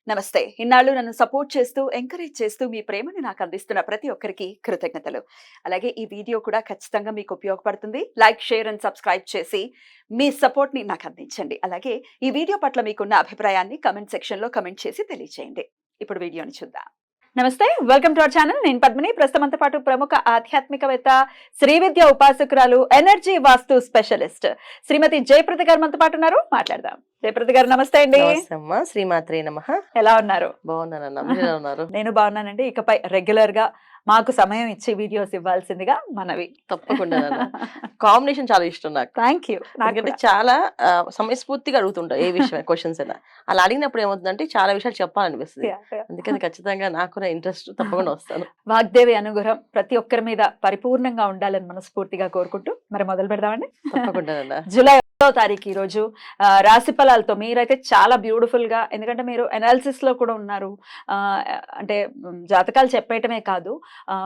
నమస్తే. ఇన్నాళ్ళు నన్ను సపోర్ట్ చేస్తూ, ఎంకరేజ్ చేస్తూ మీ ప్రేమని నాకు అందిస్తున్న ప్రతి ఒక్కరికి కృతజ్ఞతలు. అలాగే ఈ వీడియో కూడా ఖచ్చితంగా మీకు ఉపయోగపడుతుంది. లైక్, షేర్ అండ్ సబ్స్క్రైబ్ చేసి మీ సపోర్ట్‌ని నాకు అందించండి. అలాగే ఈ వీడియో పట్ల మీకున్న అభిప్రాయాన్ని కామెంట్ సెక్షన్‌లో కామెంట్ చేసి తెలియజేయండి. ఇప్పుడు వీడియోని చూద్దాం. నమస్తే. Welcome to our channel. నేను పద్మిని. ప్రస్తుతం మనతో పాటు ప్రముఖ ఆధ్యాత్మికవేత్త, శ్రీ విద్య ఉపాసకురాలు, ఎనర్జీ వాస్తు స్పెషలిస్ట్ శ్రీమతి జయప్రద గారు మనతో పాటు ఉన్నారు. మాట్లాడదాం. జయప్రద గారు నమస్తే అండి. నమస్తే అమ్మా. శ్రీమాత్రే నమః. ఎలా ఉన్నారు? బాగున్నానన్నా. మీరు ఎలా ఉన్నారు? నేను బాగున్నానండి. ఇకపై రెగ్యులర్ గా మాకు సమయం ఇచ్చి వీడియోస్ ఇవ్వాల్సిందిగా మనవి. తప్పకుండా కాంబినేషన్ చాలా ఇష్టం నాకు. Thank you. ఎందుకంటే చాలా సమయస్ఫూర్తిగా అడుగుతుంటా ఏ విషయం క్వశ్చన్స్ అయినా. అలా అడిగినప్పుడు ఏమవుతుందంటే చాలా విషయాలు చెప్పాలనిపిస్తుంది. అందుకని ఖచ్చితంగా నాకు కూడా ఇంట్రెస్ట్ తప్పకుండా వస్తాను. వాగ్దేవి అనుగ్రహం ప్రతి ఒక్కరి మీద పరిపూర్ణంగా ఉండాలని మనస్ఫూర్తిగా కోరుకుంటూ మరి మొదలు పెడదామండి. తప్పకుండా. జూలై 1వ తారీఖు ఈ రోజు రాశి ఫలాలతో మీరైతే చాలా బ్యూటిఫుల్ గా, ఎందుకంటే మీరు అనాలిసిస్ లో కూడా ఉన్నారు. అంటే జాతకాలు చెప్పేయటమే కాదు,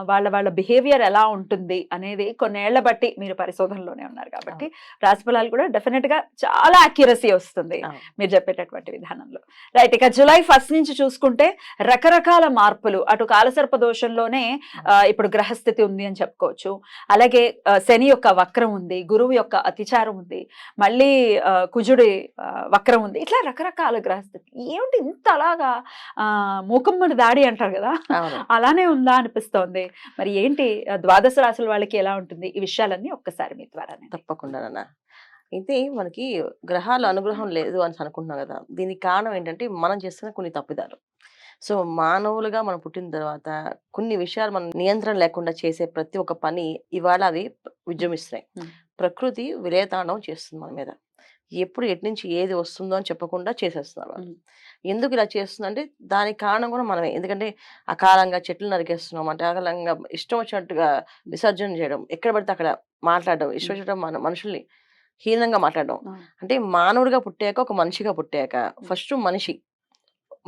వాళ్ళ బిహేవియర్ ఎలా ఉంటుంది అనేది కొన్నేళ్ల బట్టి మీరు పరిశోధనలోనే ఉన్నారు కాబట్టి రాశి ఫలాలు కూడా డెఫినెట్ గా చాలా అక్యురసీ వస్తుంది మీరు చెప్పేటటువంటి విధానంలో. రైట్. ఇక జూలై 1 నుంచి చూసుకుంటే రకరకాల మార్పులు, అటు కాలసర్ప దోషంలోనే ఇప్పుడు గ్రహస్థితి ఉంది అని చెప్పుకోవచ్చు. అలాగే శని యొక్క వక్రం ఉంది, గురువు యొక్క అతిచారం ఉంది, మళ్ళీ కుజుడి వక్రం ఉంది. ఇట్లా రకరకాల గ్రహస్థితి. ఏమిటి ఇంత అలాగా మూకమ్మడి దాడి అంటారు కదా, అలానే ఉందా అనిపిస్తోంది. మరి ఏంటి ద్వాదశ రాశుల వాళ్ళకి ఎలా ఉంటుంది? ఈ విషయాలన్నీ ఒక్కసారి మీ ద్వారా. తప్పకుండా. అయితే మనకి గ్రహాల అనుగ్రహం లేదు అని అనుకుంటున్నాం కదా. దీనికి కారణం ఏంటంటే మనం చేస్తున్న కొన్ని తప్పిదాలు. సో మానవులుగా మనం పుట్టిన తర్వాత కొన్ని విషయాలు మనం నియంత్రణ లేకుండా చేసే ప్రతి ఒక్క పని ఇవాళ అవి విజృంభిస్తున్నాయి. ప్రకృతి విలయతాండవం చేస్తుంది మన మీద. ఎప్పుడు ఎటు నుంచి ఏది వస్తుందో అని చెప్పకుండా చేసేస్తున్నారు వాళ్ళు. ఎందుకు ఇలా చేస్తుందంటే దానికి కారణం కూడా మనమే. ఎందుకంటే అకాలంగా చెట్లు నరికేస్తున్నాం, అంటే అకాలంగా ఇష్టం వచ్చినట్టుగా విసర్జన చేయడం, ఎక్కడ పడితే అక్కడ మాట్లాడడం, ఇష్టం వచ్చినట్టు మన మనుషుల్ని హీనంగా మాట్లాడడం. అంటే మానవుడిగా పుట్టాక, ఒక మనిషిగా పుట్టాక ఫస్ట్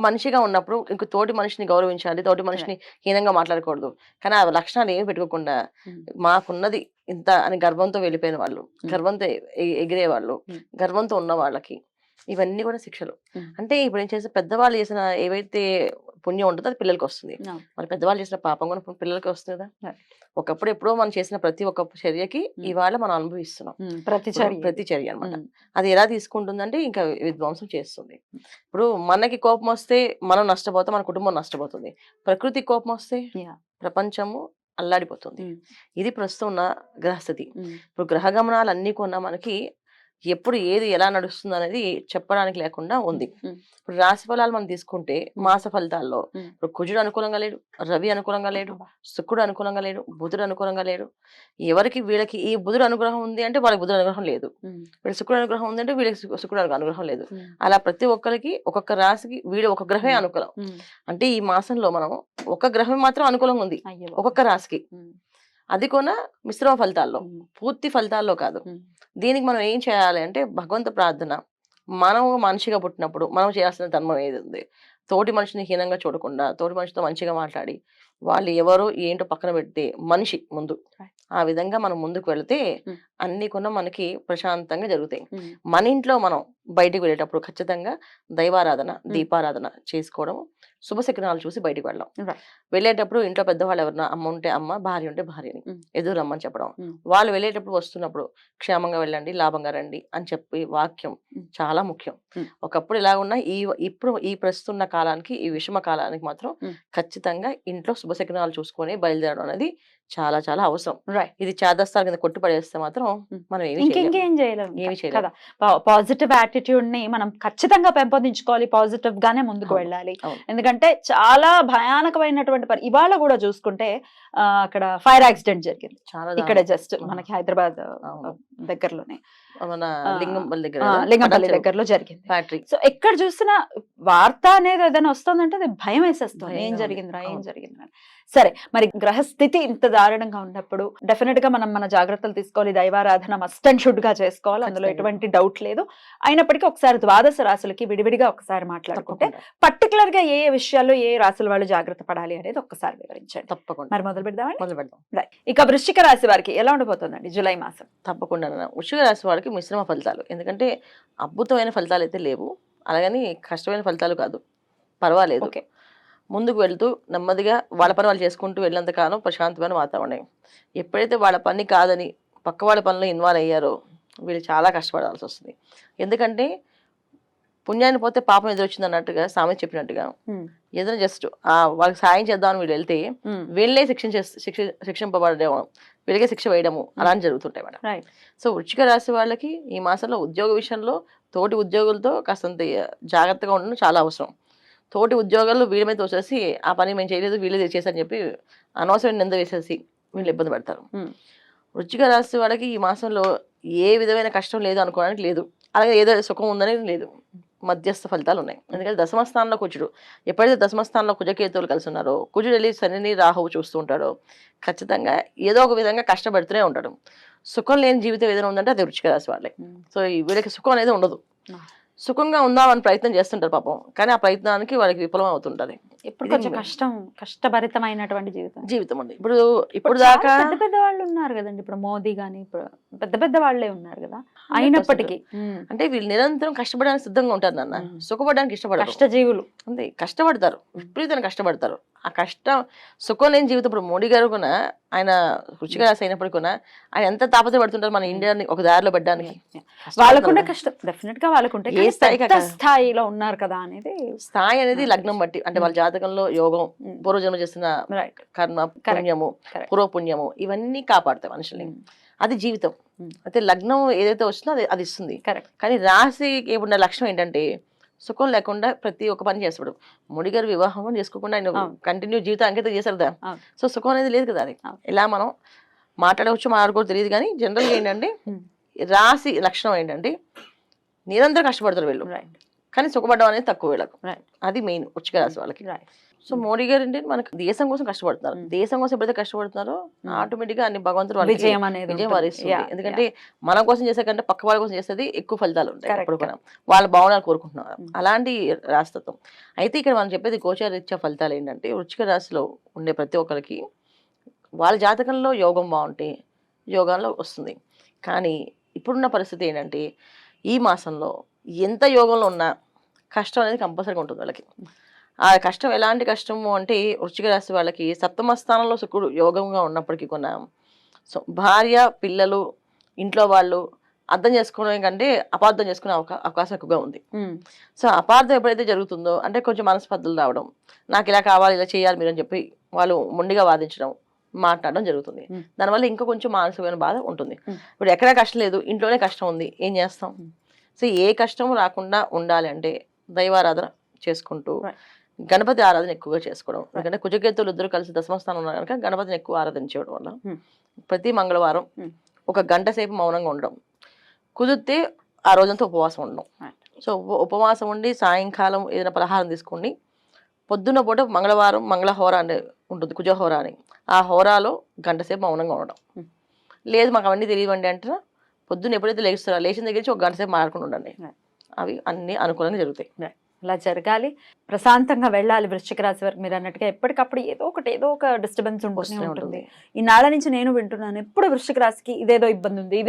మనిషిగా ఉన్నప్పుడు ఇంక తోటి మనిషిని గౌరవించాలి, తోటి మనిషిని హీనంగా మాట్లాడకూడదు. కానీ ఆ లక్షణాలు ఏమి పెట్టుకోకుండా మాకున్నది ఇంత అని గర్వంతో వెళ్ళిపోయిన వాళ్ళు, గర్వంతో ఎగిరే వాళ్ళు, గర్వంతో ఉన్న వాళ్ళకి ఇవన్నీ కూడా శిక్షలు. అంటే ఇప్పుడు ఏం చేస్తే పెద్దవాళ్ళు చేసిన ఏవైతే పుణ్యం ఉంటుందో అది పిల్లలకి వస్తుంది. మరి పెద్దవాళ్ళు చేసిన పాపం కూడా పిల్లలకి వస్తుంది కదా. ఒకప్పుడు ఎప్పుడో మనం చేసిన ప్రతి ఒక్క చర్యకి ఇవాళ మనం అనుభవిస్తున్నాం. ప్రతి చర్య అనమాట. అది ఎలా తీసుకుంటుందంటే ఇంకా విధ్వంసం చేస్తుంది. ఇప్పుడు మనకి కోపం వస్తే మనం నష్టపోతాం, మన కుటుంబం నష్టపోతుంది. ప్రకృతి కోపం వస్తే ప్రపంచము అల్లాడిపోతుంది. ఇది ప్రస్తుతం ఉన్న గ్రహస్థితి. ఇప్పుడు గ్రహ గమనాలు అన్ని కొన్నా మనకి ఎప్పుడు ఏది ఎలా నడుస్తుంది అనేది చెప్పడానికి లేకుండా ఉంది. ఇప్పుడు రాశి ఫలాలు మనం తీసుకుంటే మాస ఫలితాల్లో ఇప్పుడు కుజుడు అనుకూలంగా లేడు, రవి అనుకూలంగా లేడు, శుక్రుడు అనుకూలంగా లేడు, బుధుడు అనుకూలంగా లేడు. ఎవరికి వీళ్ళకి ఈ బుధుడు అనుగ్రహం ఉంది అంటే వాళ్ళకి బుధుడు అనుగ్రహం లేదు, వీళ్ళకి శుక్రుడు అనుగ్రహం ఉంది అంటే వీళ్ళకి శుక్రుడు అనుగ్రహం లేదు. అలా ప్రతి ఒక్కరికి ఒక్కొక్క రాశికి వీడు ఒక గ్రహమే అనుకూలం. అంటే ఈ మాసంలో మనం ఒక గ్రహం మాత్రం అనుకూలంగా ఉంది ఒక్కొక్క రాశికి. అది కూడా మిశ్రమ ఫలితాల్లో, పూర్తి ఫలితాల్లో కాదు. దీనికి మనం ఏం చేయాలి అంటే భగవంత ప్రార్థన. మనం మనిషిగా పుట్టినప్పుడు మనం చేయాల్సిన ధర్మం ఏది ఉంది, తోటి మనిషిని హీనంగా చూడకుండా తోటి మనిషితో మంచిగా మాట్లాడి వాళ్ళు ఎవరో ఏంటో పక్కన పెడితే మనిషి ముందు, ఆ విధంగా మనం ముందుకు వెళితే అన్ని కూడా మనకి ప్రశాంతంగా జరుగుతాయి. మన ఇంట్లో మనం బయటికి వెళ్ళేటప్పుడు ఖచ్చితంగా దైవారాధన, దీపారాధన చేసుకోవడం, శుభశకునాలు చూసి బయటికి వెళ్ళడం. వెళ్ళేటప్పుడు ఇంట్లో పెద్దవాళ్ళు ఎవరన్నా అమ్మ ఉంటే అమ్మ, భార్య ఉంటే భార్యని ఎదురు రమ్మని చెప్పడం. వాళ్ళు వెళ్ళేటప్పుడు వస్తున్నప్పుడు క్షేమంగా వెళ్ళండి, లాభంగా రండి అని చెప్పి వాక్యం చాలా ముఖ్యం. ఒకప్పుడు ఇలా ఉన్న ఇప్పుడు ఈ ప్రస్తున్న కాలానికి, ఈ విషమ కాలానికి మాత్రం ఖచ్చితంగా ఇంట్లో శుభశకునాలు చూసుకొని బయలుదేరడం అనేది చాలా చాలా అవసరం. ఇది చేదస్తాల కింద కొట్టి పడేస్తే మాత్రం మనం ఇంకేం చేయలేము. పాజిటివ్ యాటిట్యూడ్ ని మనం ఖచ్చితంగా పెంపొందించుకోవాలి, పాజిటివ్ గానే ముందుకు వెళ్ళాలి. ఎందుకంటే చాలా భయానకమైనటువంటి ఇవాళ కూడా చూసుకుంటే అక్కడ ఫైర్ యాక్సిడెంట్ జరిగింది ఇక్కడ జస్ట్ మనకి హైదరాబాద్ దగ్గరలోనే, లింగంపల్లి దగ్గరలో జరిగింది. సో ఎక్కడ చూసినా వార్త అనేది ఏదైనా వస్తుందంటే అది భయం వేసేస్తుంది, ఏం జరిగిందిరా. సరే, మరి గ్రహస్థితి ఇంత దారుణంగా ఉన్నప్పుడు డెఫినెట్ గా మనం మన జాగ్రత్తలు తీసుకోవాలి. దైవారాధన మస్ట్ అండ్ షుడ్ గా చేసుకోవాలి, అందులో ఎటువంటి డౌట్ లేదు. అయినప్పటికీ ఒకసారి ద్వాదశ రాశులకి విడివిడిగా ఒకసారి మాట్లాడుకుంటే పర్టికులర్ గా ఏ విషయాల్లో ఏ రాశుల వాళ్ళు జాగ్రత్త పడాలి అనేది ఒక్కసారి వివరించండి. తప్పకుండా. మరి మొదలు పెడదాం. ఇక వృశ్చిక రాశి వారికి ఎలా ఉండబోతుందండి జూలై మాసం? తప్పకుండా. వృశ్చిక రాశి వారికి మిశ్రమ ఫలితాలు. ఎందుకంటే అద్భుతమైన ఫలితాలు అయితే లేవు, అలాగని కష్టమైన ఫలితాలు కాదు. పర్వాలేదు. ఓకే. ముందుకు వెళ్తూ నెమ్మదిగా వాళ్ళ పని వాళ్ళు చేసుకుంటూ వెళ్ళినంత కాలం ప్రశాంతమైన వాతావరణం. ఎప్పుడైతే వాళ్ళ పని కాదని పక్క వాళ్ళ పనిలో ఇన్వాల్వ్ అయ్యారో వీళ్ళు చాలా కష్టపడాల్సి వస్తుంది. ఎందుకంటే పుణ్యాన్ని పోతే పాపం ఎదురొచ్చింది అన్నట్టుగా సామెత చెప్పినట్టుగా ఏదైనా జస్ట్ వాళ్ళకి సాయం చేద్దామని వీళ్ళు వెళ్తే వీళ్ళే శిక్షింపబడము, వీళ్ళకే శిక్ష వేయడము అలాంటి జరుగుతుంటాయి మేడం. రైట్. సో వృశ్చిక రాశి వాళ్ళకి ఈ మాసంలో ఉద్యోగ విషయంలో తోటి ఉద్యోగులతో కాస్తంత జాగ్రత్తగా ఉండడం చాలా అవసరం. తోటి ఉద్యోగాలు వీళ్ళ మీద వచ్చేసి ఆ పని మేము చేయలేదు వీళ్ళే చేశారని చెప్పి అనవసరమైన నింద వేసేసి వీళ్ళు ఇబ్బంది పడతారు. వృశ్చిక రాశి వాళ్ళకి ఈ మాసంలో ఏ విధమైన కష్టం లేదు అనుకోవడానికి లేదు, అలాగే ఏదో సుఖం ఉందని లేదు, మధ్యస్థ ఫలితాలు ఉన్నాయి. ఎందుకంటే దశమస్థానంలో కుజుడు, ఎప్పుడైతే దశమస్థానంలో కుజకేతువులు కలిసి ఉన్నారో, కుజుడు వెళ్ళి శనిని రాహువు చూస్తూ ఉంటాడో ఖచ్చితంగా ఏదో ఒక విధంగా కష్టపడుతూనే ఉంటాడు. సుఖం లేని జీవితం ఏదైనా ఉందంటే అది వృశ్చిక రాశి వాళ్ళే. సో వీళ్ళకి సుఖం అనేది ఉండదు. సుఖంగా ఉందామని ప్రయత్నం చేస్తుంటారు పాపం, కానీ ఆ ప్రయత్నానికి వాళ్ళకి విఫలం అవుతుంటది. ఇప్పుడు కొంచెం కష్టభరితమైనటువంటి జీవితం ఉంది. ఇప్పుడు దాకా పెద్ద పెద్ద వాళ్ళు ఉన్నారు కదండి, ఇప్పుడు మోదీ గాని ఇప్పుడు పెద్ద పెద్ద వాళ్ళే ఉన్నారు కదా, అయినప్పటికీ అంటే వీళ్ళు నిరంతరం కష్టపడడానికి సిద్ధంగా ఉంటారు నాన్న, సుఖపడడానికి ఇష్టపడరు. కష్టజీవులు అంతే, కష్టపడతారు, విపరీతంగా కష్టపడతారు. ఆ కష్టం సుఖం లేని జీవితం. ఇప్పుడు మోడీ గారు కూడా ఆయన వృశ్చిక రాశి అయినప్పటికీ కూడా ఆయన ఎంత తాపత్రపడుతుంటారు మన ఇండియాని ఒక దారిలో పెట్టడానికి. వాళ్ళకుంటే కష్టం డెఫినెట్ గా వాళ్ళకుంటే, ఏ స్థాయిలో ఉన్నారు కదా అనేది స్థాయి అనేది లగ్నం బట్టి, అంటే వాళ్ళ జాతకంలో యోగం, పూర్వజన్మ చేసిన కర్మ, పుణ్యము, పూర్వపుణ్యము ఇవన్నీ కాపాడతాయి మనుషుల్ని. అది జీవితం. అయితే లగ్నం ఏదైతే వస్తుందో అది ఇస్తుంది. కానీ రాశికి ఉన్న లక్షణం ఏంటంటే సుఖం లేకుండా ప్రతి ఒక్క పని చేస్తాడు. మోడీ గారు వివాహం చేసుకోకుండా ఆయన కంటిన్యూ జీవితం అంకితం చేశారు కదా. సో సుఖం అనేది లేదు కదా. అది ఎలా మనం మాట్లాడకూడదు తెలియదు, కానీ జనరల్గా ఏంటంటే రాశి లక్షణం ఏంటంటే నిరంతరం కష్టపడతారు వీళ్ళు, కానీ సుఖపడడం అనేది తక్కువ వీళ్ళకు. అది మెయిన్ వృశ్చిక రాశి వాళ్ళకి. సో మోడీ గారు అంటే మనకు దేశం కోసం కష్టపడుతున్నారు. దేశం కోసం ఎప్పుడైతే కష్టపడుతున్నారో ఆటోమేటిక్ గా అన్ని భగవంతుడు విజయం వరిస్తుంది. ఎందుకంటే మన కోసం చేసే కంటే పక్క వాళ్ళ కోసం చేసేది ఎక్కువ ఫలితాలు ఉంటాయి. ఎప్పుడు కూడా వాళ్ళ భావనలు కోరుకుంటున్నారు. అలాంటి రాశితత్వం. అయితే ఇక్కడ మనం చెప్పేది గోచారీత్యా ఫలితాలు ఏంటంటే వృశ్చిక రాశిలో ఉండే ప్రతి ఒక్కరికి వాళ్ళ జాతకంలో యోగం బాగుంటే యోగంలో వస్తుంది. కానీ ఇప్పుడున్న పరిస్థితి ఏంటంటే ఈ మాసంలో ఎంత యోగంలో ఉన్నా కష్టం అనేది కంపల్సరీగా ఉంటుంది వాళ్ళకి. ఆ కష్టం ఎలాంటి కష్టము అంటే వృశ్చిక రాశి వాళ్ళకి సప్తమ స్థానంలో శుక్రుడు యోగంగా ఉన్నప్పటికీ కూడా సో భార్య పిల్లలు ఇంట్లో వాళ్ళు అర్థం చేసుకోవడం కంటే అపార్థం చేసుకునే అవకాశం ఎక్కువగా ఉంది. సో అపార్థం ఎప్పుడైతే జరుగుతుందో అంటే కొంచెం మనస్పర్ధలు రావడం, నాకు ఇలా కావాలి ఇలా చేయాలి మీరు అని చెప్పి వాళ్ళు మొండిగా వాదించడం, మాట్లాడడం జరుగుతుంది. దానివల్ల ఇంకా కొంచెం మానసికమైన బాధ ఉంటుంది. ఇప్పుడు ఎక్కడా కష్టం లేదు, ఇంట్లోనే కష్టం ఉంది, ఏం చేస్తాం? సో ఏ కష్టం రాకుండా ఉండాలి అంటే దైవారాధన చేసుకుంటూ గణపతి ఆరాధన ఎక్కువగా చేసుకోవడం. ఎందుకంటే కుజకేతువులు ఇద్దరు కలిసి దశమస్థానం ఉన్నారు కనుక గణపతిని ఎక్కువ ఆరాధించడం వల్ల ప్రతి మంగళవారం 1 గంట సేపు మౌనంగా ఉండడం, కుదిరితే ఆ రోజంతా ఉపవాసం ఉండడం. సో ఉపవాసం ఉండి సాయంకాలం ఏదైనా పలహారం తీసుకుని పొద్దున్న పూట మంగళవారం మంగళహోర అని ఉంటుంది, కుజహోర అని, ఆ హోరాలో 1 గంట సేపు మౌనంగా ఉండడం. లేదు మాకు అవన్నీ తెలియవండి అంటే పొద్దున్న ఎప్పుడైతే లేస్తారో లేచిన దగ్గర నుంచి 1 గంట సేపు మాట్లాడుకుని ఉండండి. అవి అన్ని అనుకూలంగా జరుగుతాయి. ఇలా జరగాలి, ప్రశాంతంగా వెళ్ళాలి. వృశ్చిక రాశి వరకు మీరు అన్నట్టుగా ఎప్పటికప్పుడు ఏదో ఒక డిస్టర్బెన్స్ ఉంటూనే ఉంటుంది. ఈ నాళ్ళ నుంచి నేను వింటున్నాను, ఎప్పుడు వృశ్చిక రాశికి ఇదేదో ఇబ్బంది ఉంది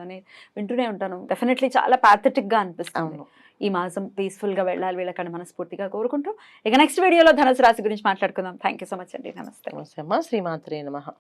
అని వింటూనే ఉంటాను. డెఫినెట్లీ చాలా ప్యాథెటిక్ గా అనిపిస్తుంది. ఈ మాసం పీస్ఫుల్ గా వెళ్ళాలి వీళ్ళకన్నా మనస్ఫూర్తిగా కోరుకుంటూ ఇక నెక్స్ట్ వీడియోలో ధనుసు రాశి గురించి మాట్లాడుకుందాం. థ్యాంక్ యూ సో మచ్ అండి. నమస్తే. శ్రీమాత్రే నమః.